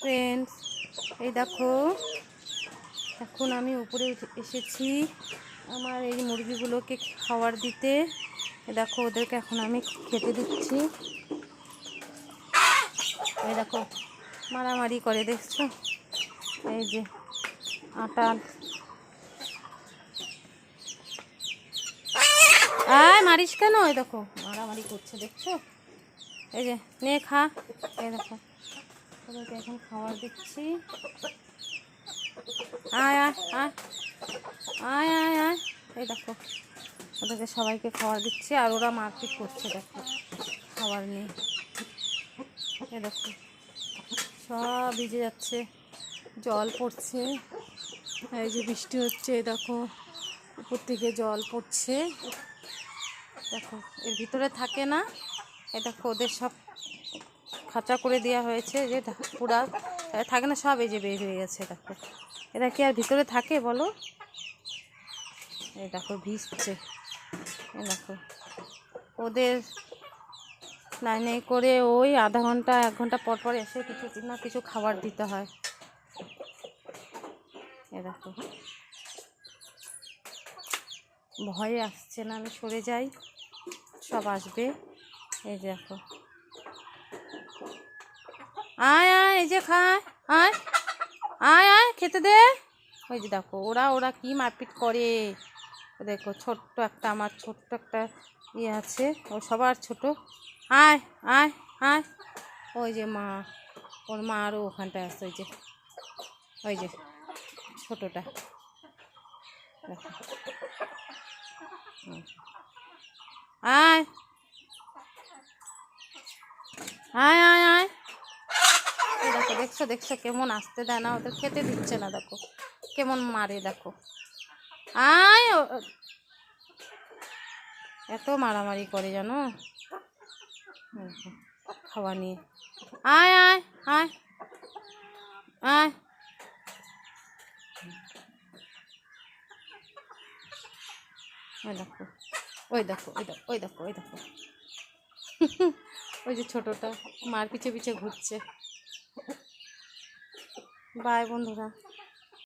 Friends, এই দেখো এখন আমি উপরে এসেছি আমার এই মুরগিগুলোকে খাবার দিতে। দেখো ওদেরকে এখন আমি খেতে দিচ্ছি। এই দেখো মারামারি করে, দেখছো? এই যে আটা মারিস কেন? এই দেখো মারামারি করছে, দেখছো? এই যে নে খা। এই দেখো ওদেরকে এখন খাবার দিচ্ছি। আয় আয় আয় আয় আয় আয়। এই দেখো ওদেরকে সবাইকে খাবার দিচ্ছি আর ওরা মারপিট করছে, দেখো খাবার নিয়ে। এই দেখো সব ভিজে যাচ্ছে, জল পড়ছে। এই যে বৃষ্টি হচ্ছে, দেখো উপর থেকে জল পড়ছে। দেখো এর ভিতরে থাকে না। এই দেখো ওদের সব খাঁচা করে দেওয়া হয়েছে, যে পুরা থাকে না, সব এই যে বের হয়ে গেছে। দেখো এরা কি আর ভিতরে থাকে বলো? এই দেখো ভিজছে। এই দেখো ওদের লাইনে করে ওই আধা ঘন্টা 1 ঘন্টা পর পর এসে কিছু না কিছু খাবার দিতে হয়। এ দেখো ভয়ে আসছে না, আমি সরে যাই, সব আসবে। এই দেখো আয় আয়, এই যে খায়, আয় আয় আয় খেতে দে। ওই যে দেখো ওরা ওরা কি মারপিট করে। দেখো ছোট্ট একটা, আমার ছোট্ট একটা ইয়ে আছে, ও সবার ছোট। আয় আয় আয়। ওই যে মা, ওর মা আরও ওখানটায় আছে, ওই যে ছোটটা। দেখো আয় আয় আয় আয়। দেখো দেখছো দেখছো কেমন আসতে দেয় না, ওদের খেতে দিচ্ছে না, দেখো কেমন মারে। দেখো আয়, এত মারামারি করে জানো খাওয়া নিয়ে। আয় আয় আয় আয়। ওই দেখো ওই দেখো ওই দেখো ওই দেখো ওই দেখো ওই যে ছোটটা মার পিছে পিছে ঘুরছে। বাই বন্ধুরা।